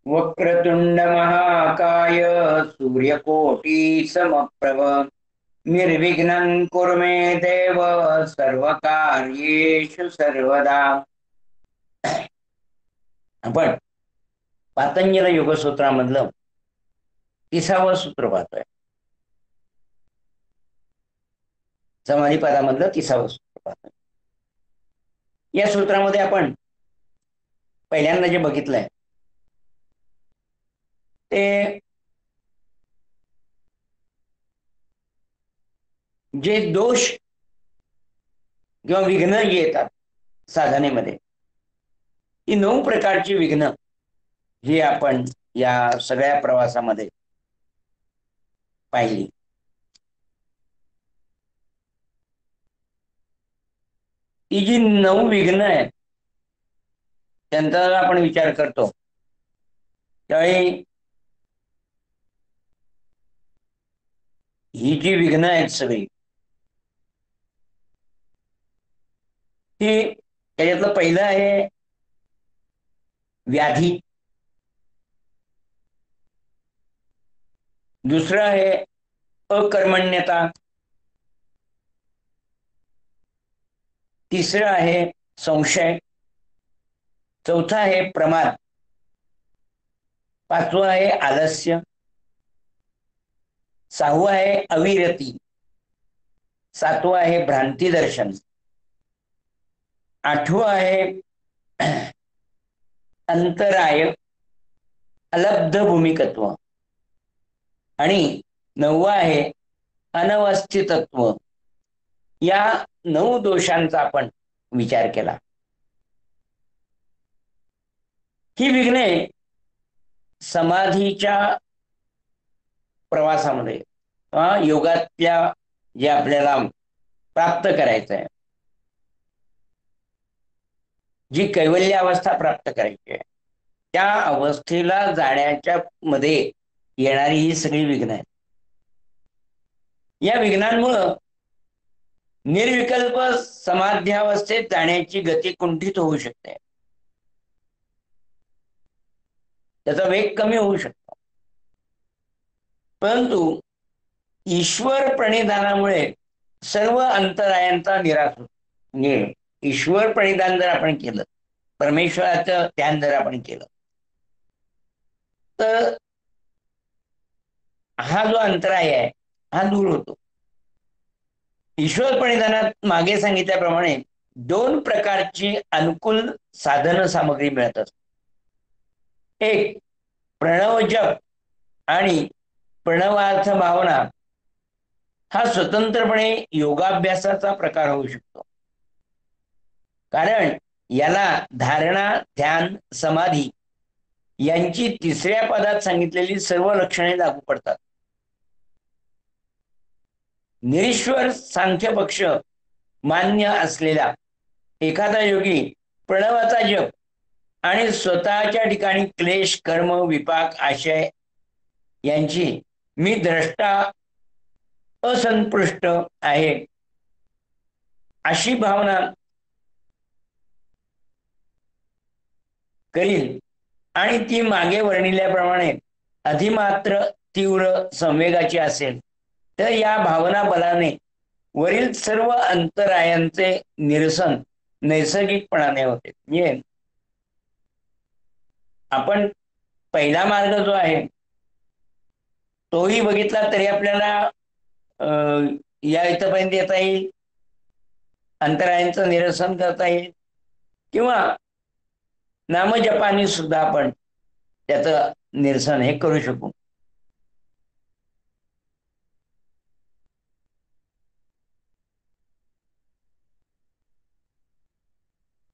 वक्रतुंड महाकाय सूर्यकोटी समप्रभ निर्विघ्नं कुरु मे देव सर्वकार्येषु सर्वदा. आपण पातंजल योगसूत्रामधलं 30वं सूत्र पाहतोय. समाधीपदामधलं 30वं सूत्र पाहतोय. या सूत्रामध्ये आपण पहिल्यांदा जे बघितलंय ते जे दोष किंवा विघ्न जे येतात साधनेमध्ये, ही 9 प्रकारची विघ्न ही आपण या सगळ्या प्रवासामध्ये पाहिली. ही जी 9 विघ्न आहेत त्यांचा आपण विचार करतो त्यावेळी ही जी विघ्न आहेत सगळी, ती त्याच्यातलं पहिलं आहे व्याधी, दुसरं आहे अकर्मण्यता, तिसरं आहे संशय, चौथा आहे प्रमाद, पाचवं आहे आलस्य, सहावं आहे अविरती, सातवं आहे भ्रांती दर्शन, आठवं आहे अंतराय अलब्ध भूमिकत्व आणि 9वं आहे अनवस्थितत्व. या 9 दोषांचा आपण विचार केला. ही विघ्ने समाधीच्या प्रवासामध्ये योगातल्या जे आपल्याला प्राप्त करायचं आहे, जी कैवल्य अवस्था प्राप्त करायची आहे, त्या अवस्थेला जाण्याच्या मध्ये येणारी ही सगळी विघ्न आहेत. या विघ्नांमुळं निर्विकल्प समाध्यावस्थेत जाण्याची गती कुंठित होऊ शकते, त्याचा वेग कमी होऊ शकतो. परंतु ईश्वर प्रणिधानामुळे सर्व अंतरायांचा निराश होतो. ईश्वर प्रणिधान जर आपण केलं, परमेश्वराचं ध्यान जर आपण केलं, तर हा जो अंतराय आहे हा दूर होतो. ईश्वर प्रणिधानात मागे सांगितल्याप्रमाणे 2 प्रकारची अनुकूल साधन सामग्री मिळत असते. एक प्रणव जप आणि प्रणवार्थ भावना हा स्वतंत्रपणे योगाभ्यासाचा प्रकार होऊ शकतो. कारण याला धारणा, ध्यान, समाधी यांची 3ऱ्या पदात सांगितलेली सर्व लक्षणे लागू पडतात. निरीश्वर सांख्य पक्ष मान्य असलेला एखादा योगी प्रणवाचा जप आणि स्वतःच्या ठिकाणी क्लेश, कर्म, विपाक, आशय यांची मी द्रष्टा असंपृष्ट आहे अशी भावना करील आणि ती मागे वर्णिल्याप्रमाणे अधिमात्र तीव्र संवेगाची असेल, तर या भावना बलाने वरील सर्व अंतरायांचे निरसन नैसर्गिकपणाने होते. म्हणजे आपण पहिला मार्ग जो आहे तोही बघितला तरी आपल्याला या इथपर्यंत येता येईल, अंतरायांचं निरसन करता येईल, किंवा नामजपाने सुद्धा आपण त्याचं निरसन हे करू शकू.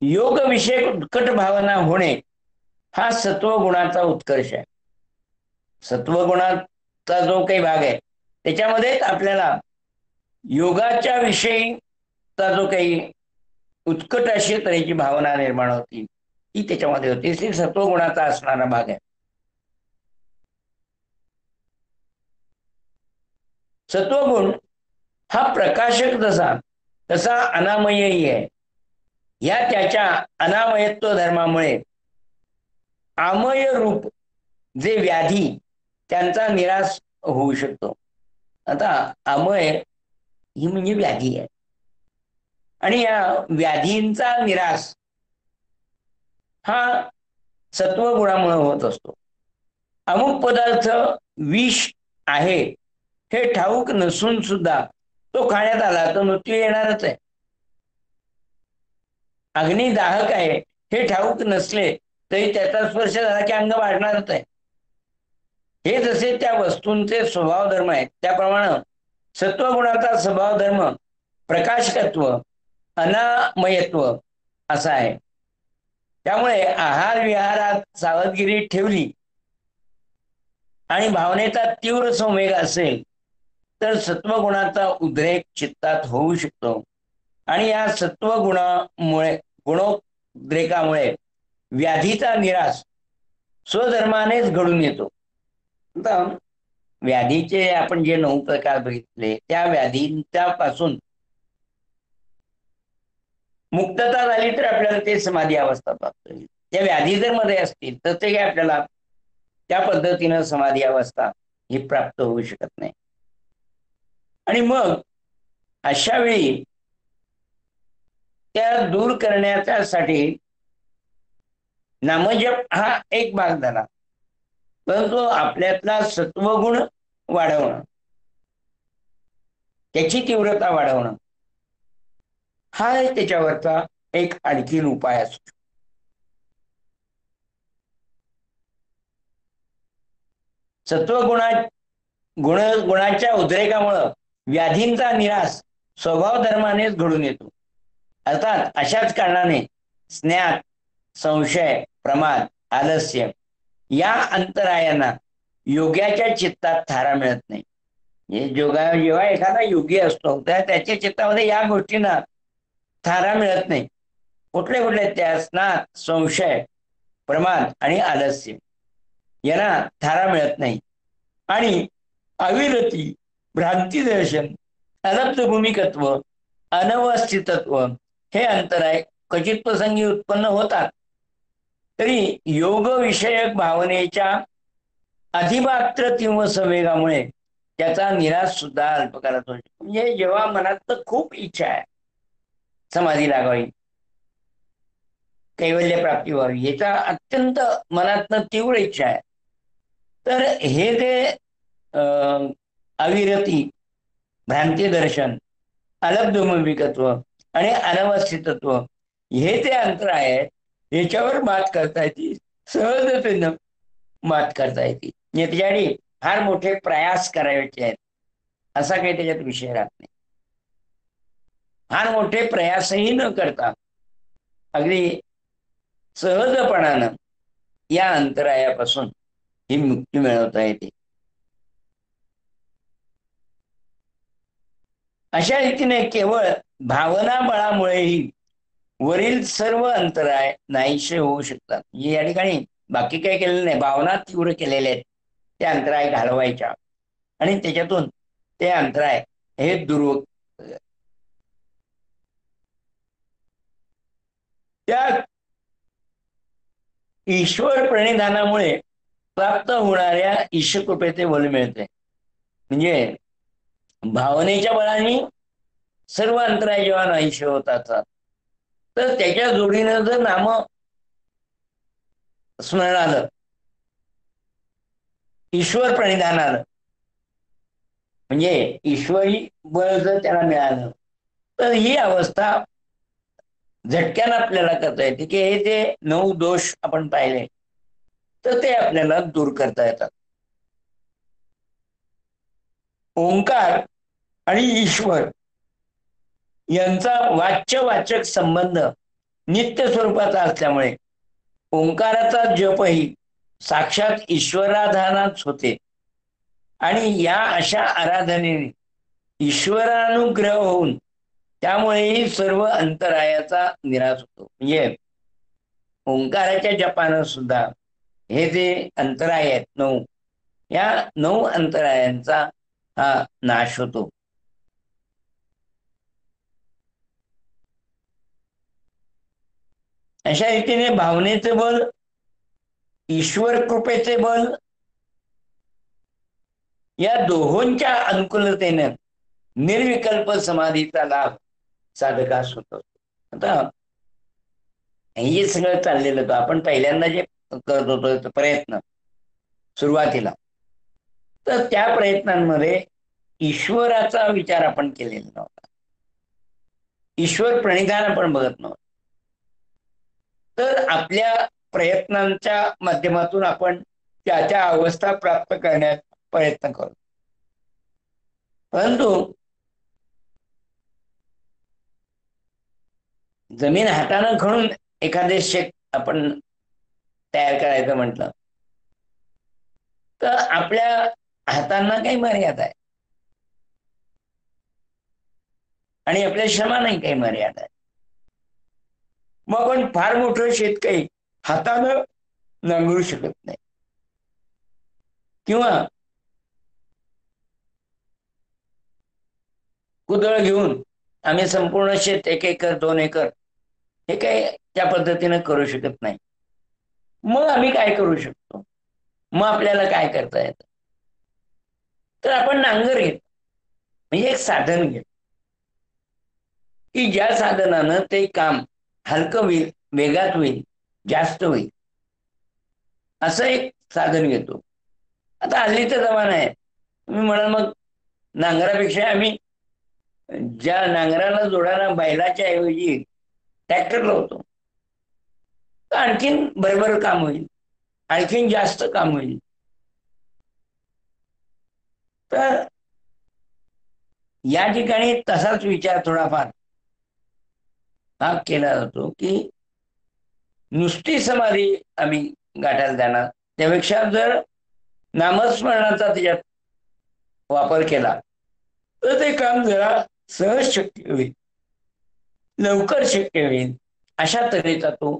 योग विषयक उत्कट भावना होणे हा सत्वगुणाचा उत्कर्ष आहे. सत्वगुणाचा जो काही भाग आहे त्याच्यामध्येच आपल्याला योगाच्या विषयीचा जो काही उत्कट अशी तऱ्हेची भावना निर्माण होती ती त्याच्यामध्ये होती. ती सत्वगुणाचा असणारा भाग आहे. सत्वगुण हा प्रकाशक जसा तसा अनामयही आहे. या त्याच्या अनामयत्व धर्मामुळे आमय रूप जे व्याधी त्यांचा निराश होऊ शकतो. आता अमय ही म्हणजे व्याधी आहे आणि या व्याधींचा निराश हा सत्वगुणामुळे होत असतो. अमुक पदार्थ विष आहे हे ठाऊक नसून सुद्धा तो खाण्यात आला तर मृत्यू येणारच आहे. अग्नी दाहक आहे हे ठाऊक नसले तरी त्याचा स्पर्श झाला की अंग वाढणारच आहे. हे जसे त्या वस्तूंचे स्वभाव धर्म आहेत त्याप्रमाणे सत्वगुणाचा स्वभाव धर्म प्रकाशकत्व अनामयत्व असा आहे. त्यामुळे आहार विहारात सावधगिरी ठेवली आणि भावनेचा तीव्र संवेग असेल तर सत्वगुणाचा उद्रेक चित्तात होऊ शकतो आणि या सत्वगुणामुळे गुणोद्रेकामुळे व्याधीचा निराश स्वधर्मानेच घडून येतो. आता व्याधीचे आपण जे 9 प्रकार बघितले त्या व्याधींच्या पासून मुक्तता झाली तर आपल्याला ते समाधी अवस्था प्राप्त होईल. त्या व्याधी जर मध्ये असतील तर ते काय आपल्याला त्या पद्धतीनं समाधी अवस्था ही प्राप्त होऊ शकत नाही. आणि मग अशा वेळी त्या दूर करण्यासाठी नामजप हा एक भाग झाला, परंतु आपल्यातला सत्वगुण वाढवणं, त्याची तीव्रता वाढवणं हा त्याच्यावरचा एक आणखीन उपाय असतो. गुणाच्या उद्रेकामुळं व्याधींचा निराश स्वभाव धर्मानेच घडून येतो. अर्थात अशाच कारणाने स्नेहात संशय प्रमाद आलस्य या अंतरायांना योग्याच्या चित्तात थारा मिळत नाही. जेव्हा एखादा योगी असतो त्याच्या चित्तामध्ये या गोष्टींना थारा मिळत नाही. कुठले त्या स्नात संशय प्रमाद आणि आलस्य यांना थारा मिळत नाही आणि अविरती भ्रांती दर्शन अलब्ध भूमिकत्व अनवस्थितत्व हे अंतराय क्वचित प्रसंगी उत्पन्न होतात. तरी योग विषयक भावनेच्या अधिमात्र तीव्र संवेगामुळे त्याचा निराश सुद्धा अल्पकाळात होतो. म्हणजे जेव्हा मनात खूप इच्छा आहे समाधी लागावी कैवल्य प्राप्ती व्हावी याचा अत्यंत मनातनं तीव्र इच्छा आहे, तर हे जे अविरती भ्रांती दर्शन अलब्धूमिकत्व आणि अनवस्थितत्व हे ते अंतर आहे याच्यावर मात करता येते, सहजतेनं मात करता येते. त्याच्यासाठी फार मोठे प्रयास करायचे आहेत असा काही त्याच्यात विषय राहत नाही. फार मोठे प्रयासही न करता अगदी सहजपणानं या अंतरायापासून ही मुक्ती मिळवता येते. अशा रीतीने केवळ भावना बळामुळेही वरील सर्व अंतराय नाहीसे होऊ शकतात. या ठिकाणी बाकी काही केलेलं नाही, भावना तीव्र केलेले आहेत ते अंतराय घालवायच्या आणि त्याच्यातून ते अंतराय हे दूर त्या ईश्वर प्रणिधानामुळे प्राप्त होणाऱ्या ईशकृपेचे बल मिळते. म्हणजे भावनेच्या बळाने सर्व अंतराय जेव्हा नाहीसे होतात तर त्याच्या जोडीनं जर नाम स्मरण आलं, ईश्वर प्रणिधान आलं म्हणजे ईश्वरी बळ जर त्याला मिळालं तर ही अवस्था झटक्यानं आपल्याला करता येते की हे जे 9 दोष आपण पाहिले तर ते आपल्याला दूर करता येतात. ओंकार आणि ईश्वर यांचा वाच्य-वाचक संबंध नित्य स्वरूपाचा असल्यामुळे ओंकाराचा जपही साक्षात ईश्वराधानाच होते आणि या अशा आराधनेने ईश्वरानुग्रह होऊन त्यामुळेही सर्व अंतरायाचा निराश होतो. म्हणजे ओंकाराच्या जपानं सुद्धा हे जे अंतराय आहेत 9 या 9 अंतरायांचा हा नाश होतो. अशा रीतीने भावनेचं बल ईश्वर कृपेचे बल या दोहोंच्या अनुकूलतेने निर्विकल्प समाधीचा लाभ साधकास होतो. आता हे जे सगळं चाललेलं होतं, आपण पहिल्यांदा जे करत होतो प्रयत्न सुरुवातीला, तर त्या प्रयत्नांमध्ये ईश्वराचा विचार आपण केलेला नव्हता. ईश्वर प्रणिधान आपण बघत नव्हतो. तर आपल्या प्रयत्नांच्या माध्यमातून आपण त्या अवस्था प्राप्त करण्याचा प्रयत्न करतो. परंतु जमीन हातानं खणून एखादे शेत आपण तयार करायचं म्हटलं तर आपल्या हातांना काही मर्यादा आहे आणि आपल्या श्रमांनाही काही मर्यादा आहे. मग आपण फार मोठं शेत काही हातानं नांगरू शकत नाही किंवा कुदळ घेऊन आम्ही संपूर्ण शेत 1 एकर 2 एकर हे काही त्या पद्धतीनं करू शकत नाही. मग आम्ही काय करू शकतो? मग आपल्याला काय करता येतं? तर आपण नांगर घेतो, म्हणजे एक साधन घेतो की ज्या साधनानं ते काम हलकं होईल, वेगात होईल, जास्त होईल, असं एक साधन घेतो. आता हल्लीचा जमाना आहे, तुम्ही म्हणाल मग नांगरापेक्षा आम्ही ज्या नांगराला जोडायला बैलाच्या ऐवजी ट्रॅक्टर लावतो, तर आणखीन भरभर काम होईल, आणखीन जास्त काम होईल. तर या ठिकाणी तसाच विचार थोडाफार हा केला जातो की नुसती समाधी आम्ही गाठायला जाणार, त्यापेक्षा जर नामस्मरणाचा त्याच्यात वापर केला तर ते काम जरा सहज शक्य होईल, लवकर शक्य होईल. अशा तऱ्हेचा तो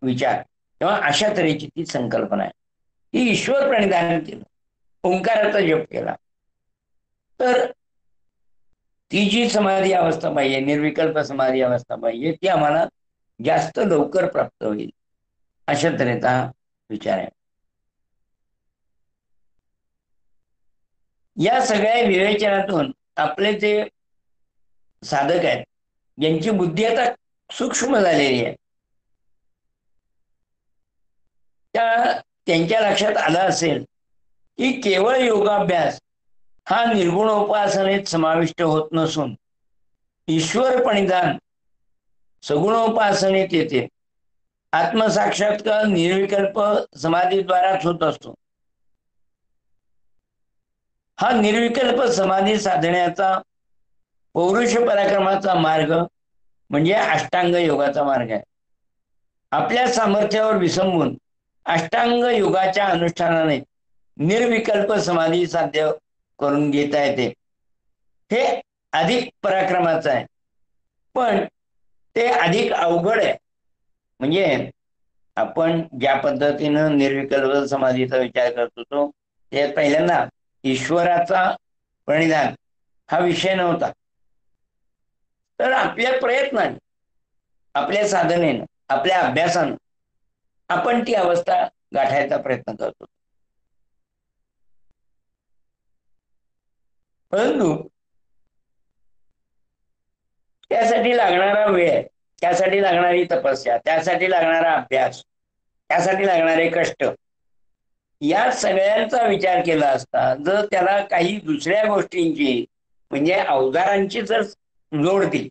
विचार किंवा अशा तऱ्हेची ती संकल्पना आहे. ही ईश्वर प्रणिधान केलं, ओंकाराचा जप केला तर ती जी समाधी अवस्था पाहिजे, निर्विकल्प समाधी अवस्था पाहिजे, ती आम्हाला जास्त लवकर प्राप्त होईल, अशा तऱ्हेचा विचार आहे. या सगळ्या विवेचनातून आपले जे साधक आहेत, ज्यांची बुद्धी आता सूक्ष्म झालेली आहे, त्यांच्या लक्षात आलं असेल की केवळ योगाभ्यास हा निर्गुणोपासनेत समाविष्ट होत नसून ईश्वर प्रणिधान सगुणोपासनेत येते. आत्मसाक्षात्कार निर्विकल्प समाधीद्वाराच होत असतो. हा निर्विकल्प समाधी साधण्याचा पौरुष पराक्रमाचा मार्ग म्हणजे अष्टांग योगाचा मार्ग आहे. आपल्या सामर्थ्यावर विसंबून अष्टांग योगाच्या अनुष्ठानाने निर्विकल्प समाधी साध्य करून घेता येते. हे अधिक पराक्रमाचं आहे, पण ते अधिक अवघड आहे. म्हणजे आपण ज्या पद्धतीनं निर्विकल्प समाधीचा विचार करत होतो, ते पहिल्यांदा ईश्वराचा प्रणिधान हा विषय नव्हता. तर आपल्या प्रयत्नाने, आपल्या साधनेनं, आपल्या अभ्यासानं आपण ती अवस्था गाठायचा प्रयत्न करतो. परंतु त्यासाठी लागणारा वेळ, त्यासाठी लागणारी तपस्या, त्यासाठी लागणारा अभ्यास, त्यासाठी लागणारे कष्ट, या सगळ्यांचा विचार केला असता जर त्याला काही दुसऱ्या गोष्टींची म्हणजे अवजारांची जर जोड दिली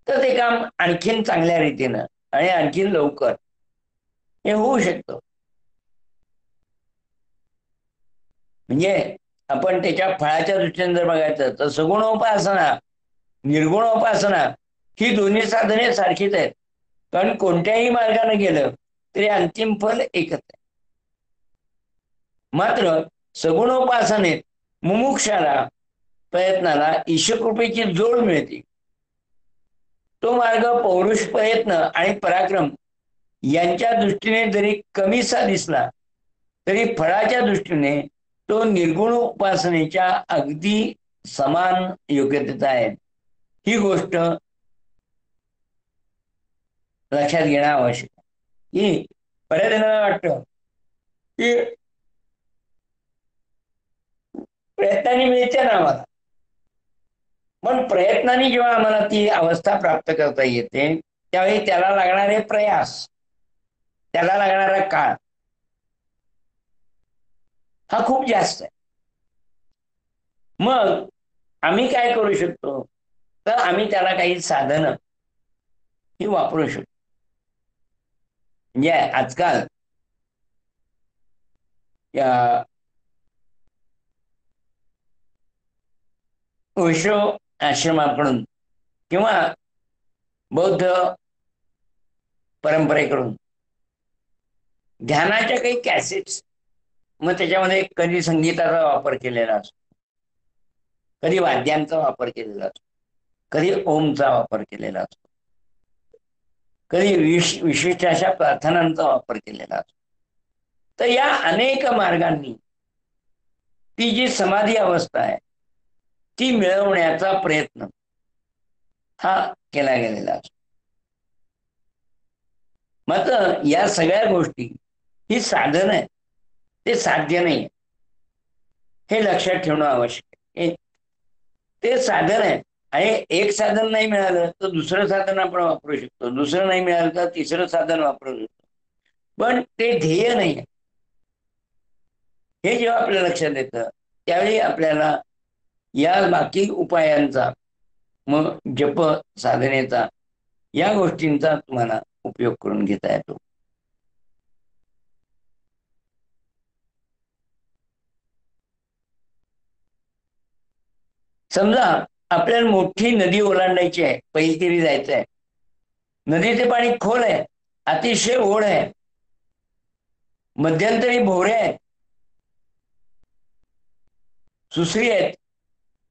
तर ते काम आणखीन चांगल्या रीतीनं आणि आणखीन लवकर हे होऊ शकतं. म्हणजे आपण त्याच्या फळाच्या दृष्टीने जर बघायचं तर सगुणोपासना, निर्गुणोपासना ही दोन्ही साधने सारखीच आहेत. कारण कोणत्याही मार्गाने गेलं तरी अंतिम फल एकच आहे. मात्र सगुणोपासनेत मुमुक्षाला, प्रयत्नाला ईशकृपेची जोड मिळते. तो मार्ग पौरुष प्रयत्न आणि पराक्रम यांच्या दृष्टीने जरी कमीसा दिसला तरी फळाच्या दृष्टीने तो निर्गुण उपासनेच्या अगदी समान योग्यतेचा आहे. ही गोष्ट लक्षात घेणं आवश्यक आहे. की बऱ्याच जणांना वाटतं की प्रयत्नाने मिळते ना आम्हाला, पण प्रयत्नाने जेव्हा आम्हाला ती अवस्था प्राप्त करता येते त्यावेळी त्याला लागणारे प्रयास, त्याला लागणारा काळ हा खूप जास्त आहे. मग आम्ही काय करू शकतो, तर आम्ही त्याला काही साधनं ही वापरू शकतो. म्हणजे आजकाल या ओशो आश्रमाकडून किंवा बौद्ध परंपरेकडून ध्यानाच्या काही कॅसेट्स, मग त्याच्यामध्ये कधी संगीताचा वापर केलेला असतो, कधी वाद्यांचा वापर केलेला असतो, कधी ओमचा वापर केलेला असतो, कधी विशिष्ट अशा प्रार्थनांचा वापर केलेला असतो. तर या अनेक मार्गांनी ती जी समाधी अवस्था आहे ती मिळवण्याचा प्रयत्न हा केला गेलेला असतो. मात्र या सगळ्या गोष्टी ही साधन आहे, ते साध्य नाही, हे लक्षात ठेवणं आवश्यक आहे. ते साधन आहे आणि एक साधन नाही मिळालं तर दुसरं साधन आपण वापरू शकतो, दुसरं नाही मिळालं तर तिसरं साधन वापरू शकतो, पण ते ध्येय नाही आहे. हे जेव्हा आपल्या लक्षात येतं त्यावेळी आपल्याला या बाकी उपायांचा, मग जप साधनेचा, या गोष्टींचा तुम्हाला उपयोग करून घेता येतो. समजा आपल्याला मोठी नदी ओलांडायची आहे, पैलतीरी जायचं आहे, नदीचे पाणी खोल आहे, अतिशय ओढ आहे, मध्यंतरी भोवरे आहेत, सुसरी आहेत,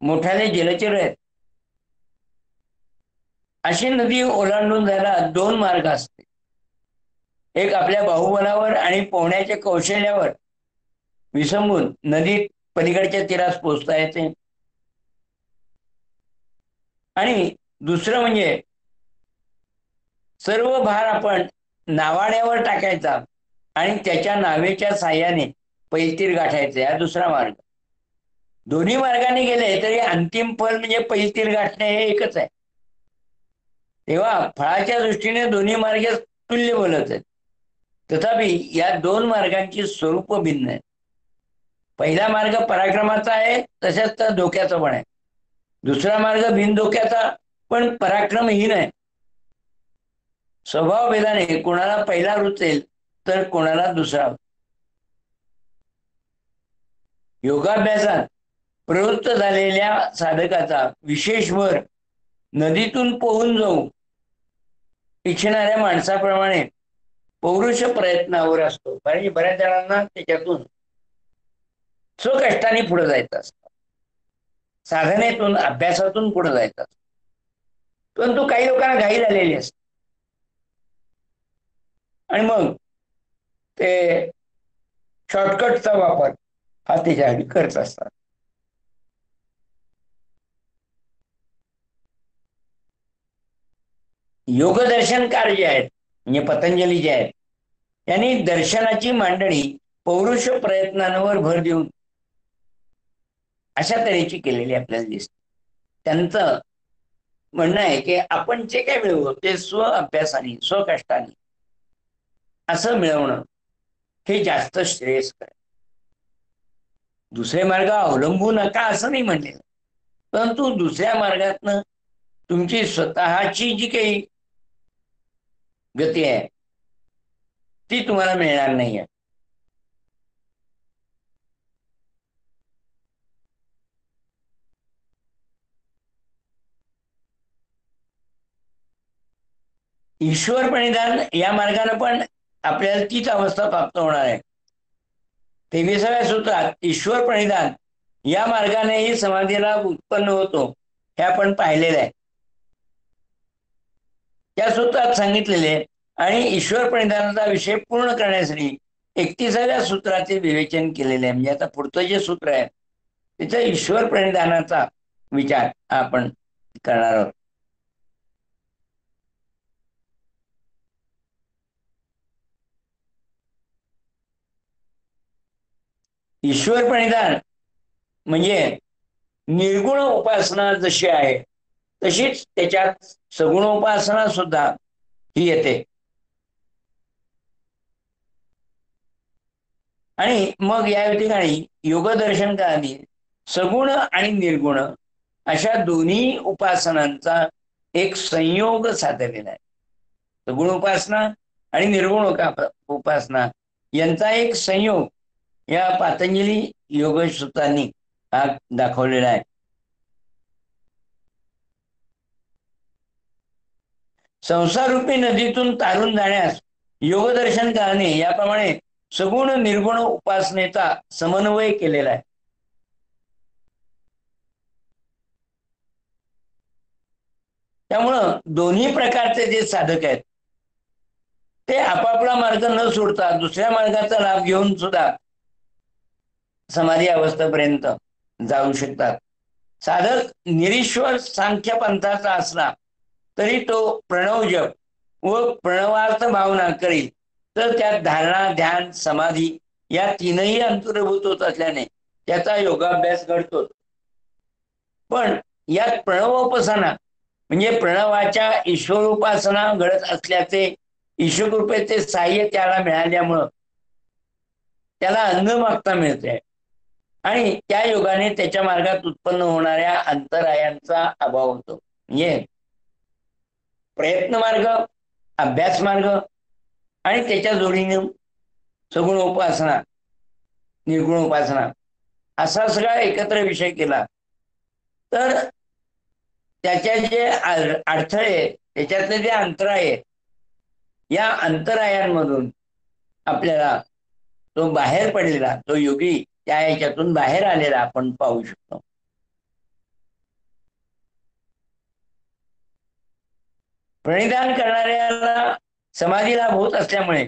मोठाले जलचर आहेत. अशी नदी ओलांडून जायला दोन मार्ग असते. एक आपल्या बाहुबलावर आणि पोहण्याच्या कौशल्यावर विसंबून नदीत पलीकडच्या तीरास पोहोचता येते, आणि दुसरं म्हणजे सर्व भार आपण नावाड्यावर टाकायचा आणि त्याच्या नावेच्या साह्याने पैलतीर गाठायचे, हा दुसरा मार्ग. दोन्ही मार्गाने गेले तरी अंतिम फल म्हणजे पैलतीर गाठणे हे एकच आहे. तेव्हा फळाच्या दृष्टीने दोन्ही मार्ग तुल्य बोलत आहेत, तथापि या दोन मार्गांची स्वरूप भिन्न आहे. पहिला मार्ग पराक्रमाचा आहे, तशाच तर धोक्याचा पण आहे. दुसरा मार्ग बिनधोक्याचा पण पराक्रमहीन आहे. स्वभाव भेदाने कोणाला पहिला रुचेल तर कोणाला दुसरा. योगाभ्यासात प्रवृत्त झालेल्या साधकाचा विशेष भर नदीतून पोहून जाऊ इच्छिणाऱ्या माणसाप्रमाणे पौरुष प्रयत्नावर असतो. कारण बऱ्याच जणांना त्याच्यातून स्वकष्टाने पुढे जायचं असतं, साधनेतून अभ्यासातून पुढे जायचं असतं. परंतु काही लोकांना घाई झालेली असते आणि मग ते शॉर्टकटचा वापर हा त्याच्यासाठी करत असतात. योगदर्शनकार जे आहेत म्हणजे पतंजली जे आहेत त्यांनी दर्शनाची मांडणी पौरुष प्रयत्नांवर भर देऊन अशा तऱ्हेची केलेली आपल्याला दिसते. त्यांचं म्हणणं आहे की आपण जे काय मिळवू ते स्व अभ्यासाने, स्वकष्टाने असं मिळवणं हे जास्त श्रेयस्कर. दुसरे मार्ग अवलंबू नका असं नाही म्हणलेलं, परंतु दुसऱ्या मार्गातनं तुमची स्वतःची जी काही गती आहे ती तुम्हाला मिळणार नाहीये. ईश्वर प्रणिधान या मार्गाने पण आपल्याला तीच अवस्था प्राप्त होणार आहे. 23व्या सूत्रात ईश्वर प्रणिधान या मार्गानेही समाधीला उत्पन्न होतो हे आपण पाहिलेलं आहे. त्या सूत्रात सांगितलेले आणि ईश्वर प्रणिधानाचा विषय पूर्ण करण्यासाठी 31व्या सूत्राचे विवेचन केलेले आहे. म्हणजे आता पुढचं जे सूत्र आहे त्याचा ईश्वर प्रणिधानाचा विचार आपण करणार आहोत. ईश्वर प्रणिधान म्हणजे निर्गुण उपासना जशी आहे तशीच त्याच्यात सगुण उपासना सुद्धा ही येते. आणि मग या ठिकाणी योगदर्शन काळाने सगुण आणि निर्गुण अशा दोन्ही उपासनांचा एक संयोग साधलेला आहे. सगुण उपासना आणि निर्गुण उपासना यांचा एक संयोग या पातंजली योग सूत्रांनी हा दाखवलेला आहे. संसार रूपी नदीतून तारून जाण्यास योगदर्शन काळाने याप्रमाणे सगुण निर्गुण उपासनेचा समन्वय केलेला आहे. त्यामुळं दोन्ही प्रकारचे जे साधक आहेत ते आपापला मार्ग न सोडता दुसऱ्या मार्गाचा लाभ घेऊन सुद्धा समाधी अवस्थेपर्यंत जाऊ शकतात. साधक निरीश्वर सांख्य पंथाचा असला तरी तो प्रणव जप व प्रणवार्थ भावना करील तर त्यात धारणा ध्यान समाधी या तीनही अंतर्भूत होत असल्याने त्याचा योगाभ्यास घडतो. पण यात प्रणवोपासना म्हणजे प्रणवाच्या ईश्वर उपासना घडत असल्याचे ईश्वरकृपेचे साह्य त्याला मिळाल्यामुळं त्याला अन्न मागता मिळते आणि त्या योगाने त्याच्या मार्गात उत्पन्न होणाऱ्या अंतरायांचा अभाव होतो. म्हणजे प्रयत्न मार्ग, अभ्यास मार्ग आणि त्याच्या जोडीने सगुण उपासना निर्गुण उपासना असा सगळा एकत्र विषय केला तर त्याच्या जे अडथळे त्याच्यातले जे अंतराय या अंतरायांमधून आपल्याला तो बाहेर पडलेला तो योगी त्या याच्यातून बाहेर आलेला आपण पाहू शकतो. प्रणिधान करणाऱ्याला समाधी लाभ होत असल्यामुळे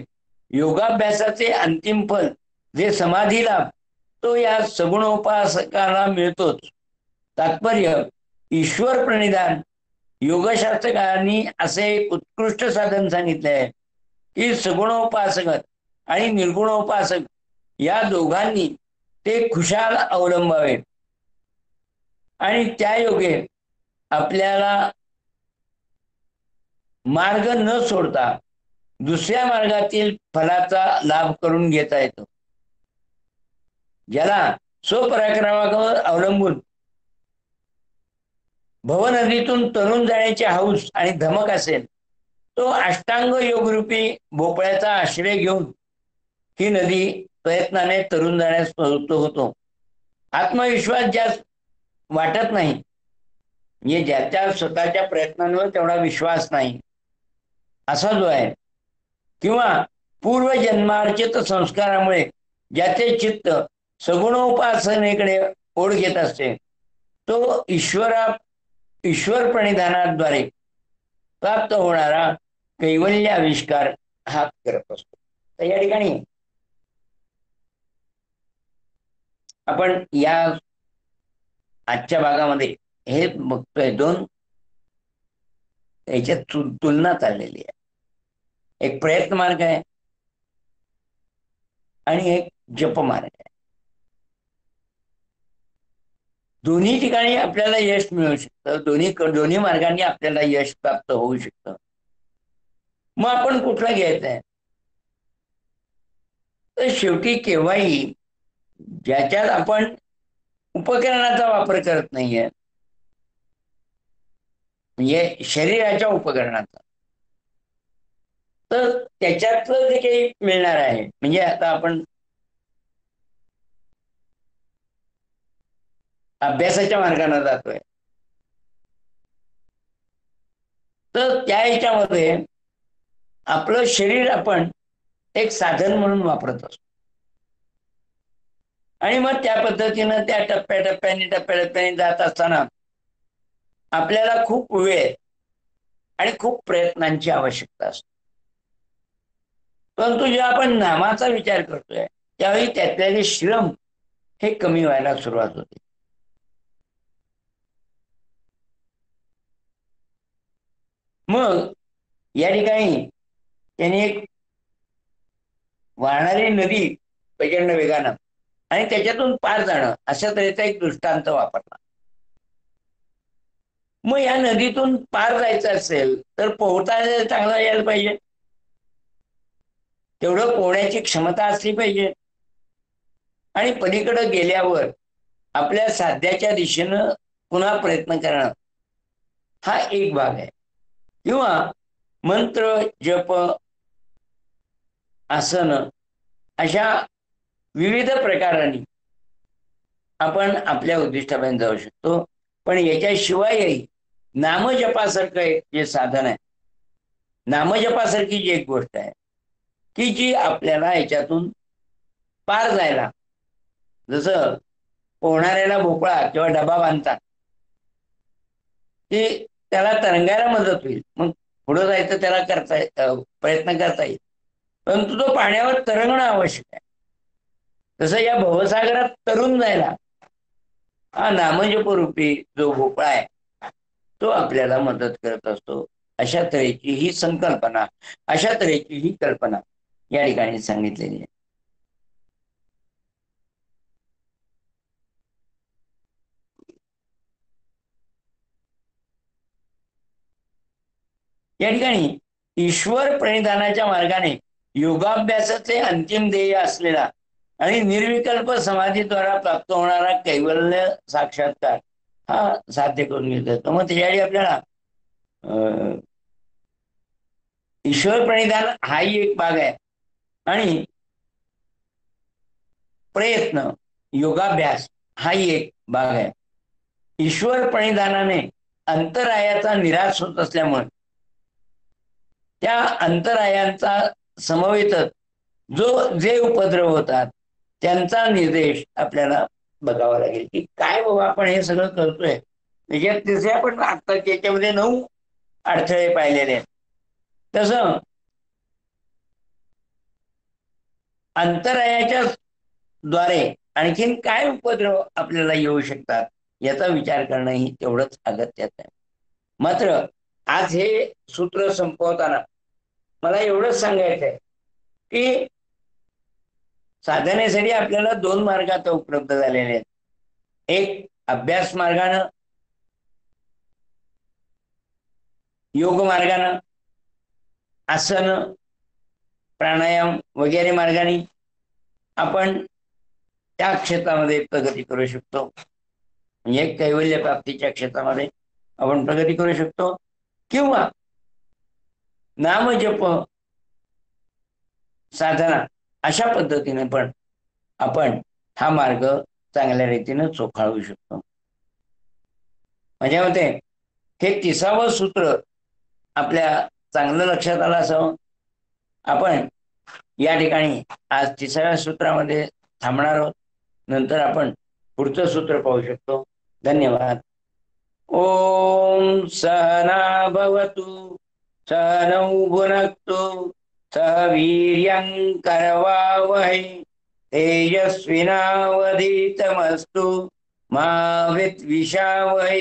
योगाभ्यासाचे अंतिम फल जे समाधी लाभ तो या सगुणोपासकाला मिळतोच. तात्पर्य ईश्वर प्रणिधान योगशास्त्रकारांनी असे एक उत्कृष्ट साधन सांगितले आहे की सगुणोपासक आणि निर्गुणोपासक या दोघांनी ते खुशाल अवलंबावे आणि त्या योगे आपल्याला मार्ग न सोडता दुसऱ्या मार्गातील फलाचा लाभ करून घेता येतो. ज्याला स्वपराक्रमावर अवलंबून भवनदीतून तरुण जाण्याची हौस आणि धमक असेल तो अष्टांग योगरूपी भोपळ्याचा आश्रय घेऊन ही नदी प्रयत्नाने तरुण जाण्यास प्रवृत्त होतो. आत्मविश्वास ज्यास वाटत नाही म्हणजे ज्याच्या स्वतःच्या प्रयत्नांवर तेवढा विश्वास नाही असा जो आहे किंवा पूर्वजन्मार्जित संस्कारामुळे ज्याचे चित्त सगुणोपासनेकडे ओढ घेत असते तो ईश्वर प्रणिधानाद्वारे प्राप्त होणारा कैवल्य आविष्कार हा करत असतो. तर या ठिकाणी आपण या आजच्या भागामध्ये हे बघतोय दोन याच्यात तुलना चाललेली आहे. एक प्रयत्न मार्ग आहे आणि एक जप मार्ग आहे. दोन्ही ठिकाणी आपल्याला यश मिळू शकतं. दोन्ही मार्गाने आपल्याला यश प्राप्त होऊ शकतं. मग आपण कुठला घ्यायचंय तर शेवटी केव्हाही ज्याच्यात आपण उपकरणाचा वापर करत नाहीये म्हणजे शरीराच्या उपकरणाचा तर त्याच्यातलं जे काही मिळणार आहे म्हणजे आता आपण अभ्यासाच्या मार्गाने जातोय तर त्या याच्यामध्ये आपलं शरीर आपण एक साधन म्हणून वापरत असतो आणि मग त्या पद्धतीनं त्या टप्प्याटप्प्याने जात असताना आपल्याला खूप वेळ आणि खूप प्रयत्नांची आवश्यकता असते. परंतु जेव्हा आपण नामाचा विचार करतोय त्यावेळी त्यातले श्रम हे कमी व्हायला सुरुवात होते. मग या ठिकाणी त्याने एक वाहणारी नदी प्रचंड वेगानं आणि त्याच्यातून पार जाणं अशा तऱ्हेचा एक दृष्टांत वापरला. मग या नदीतून पार जायचं असेल तर पोहता चांगला यायला पाहिजे, तेवढं पोहण्याची क्षमता असली पाहिजे. आणि पलीकडे गेल्यावर आपल्या साध्याच्या दिशेनं पुन्हा प्रयत्न करणं हा एक भाग आहे. किंवा मंत्र जप आसन अशा विविध प्रकारांनी आपण आपल्या उद्दिष्टापर्यंत जाऊ शकतो. पण याच्याशिवायही नामजपासारखं एक जे साधन आहे, नामजपासारखी जी एक गोष्ट आहे की जी आपल्याला याच्यातून पार जायला, जसं पोहणाऱ्याला भोपळा किंवा डबा बांधतात की त्याला तरंगायला मदत होईल, मग पुढे जायचं त्याला प्रयत्न करता येईल, परंतु तो पाण्यावर तरंगणं आवश्यक आहे. तसं या भवसागरात तरून जायला हा नामजपरूपी जो भोपळा आहे तो आपल्याला मदत करत असतो. अशा तऱ्हेची ही संकल्पना, अशा तऱ्हेची ही कल्पना या ठिकाणी सांगितलेली आहे. या ठिकाणी ईश्वर प्रणिधानाच्या मार्गाने योगाभ्यासाचे अंतिम ध्येय असलेला आणि निर्विकल्प समाधीद्वारा प्राप्त होणारा कैवल्य साक्षात्कार हा साध्य करून घेत येतो. मग त्याच्यासाठी आपल्याला ईश्वर प्रणिधान हाही एक भाग आहे आणि प्रयत्न योगाभ्यास हाही एक भाग आहे. ईश्वर प्रणिधानाने अंतरायाचा निराश होत असल्यामुळे त्या अंतरायांचा समवेतच जे उपद्रव होतात त्यांचा निर्देश आपल्याला बघावा लागेल की काय बाबा आपण हे सगळं करतोय. त्याच्यात तसे आपण आता त्याच्यामध्ये 9 अडथळे पाहिलेले आहेत. तसं अंतरायाच्या द्वारे आणखीन काय उपद्रव आपल्याला येऊ शकतात याचा विचार करणं ही तेवढंच अगत्याचं आहे. मात्र आज हे सूत्र संपवताना मला एवढंच सांगायचं आहे की साधनेसाठी आपल्याला 2 मार्ग आता उपलब्ध झालेले आहेत. एक अभ्यास मार्गानं, योग मार्गानं, आसन प्राणायाम वगैरे मार्गाने आपण त्या क्षेत्रामध्ये प्रगती करू शकतो. म्हणजे कैवल्य प्राप्तीच्या क्षेत्रामध्ये आपण प्रगती करू शकतो. किंवा नामजप साधना अशा पद्धतीने पण आपण हा मार्ग चांगल्या रीतीने चोखाळू शकतो. माझ्या मते हे 30वं सूत्र आपल्या चांगलं लक्षात आलं असावं. आपण या ठिकाणी आज 30व्या सूत्रामध्ये थांबणार आहोत. नंतर आपण पुढचं सूत्र पाहू शकतो. धन्यवाद. ओम सहना भवतु सहनौ भुनक्तु सह वीर्यं करवावहै तेजस्विनावधीतमस्तु मा विद्विषावहै.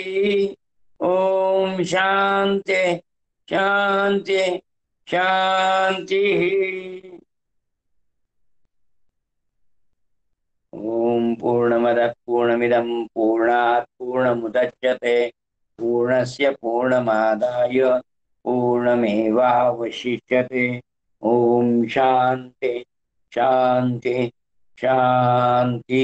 ओम शांती शांती शांति. ओम पूर्णमदः पूर्णमिदं पूर्णात् पूर्णमुदच्यते पूर्णस्य पूर्णमादाय पूर्णमेवावशिष्यते. ओम शांति शांति शांति.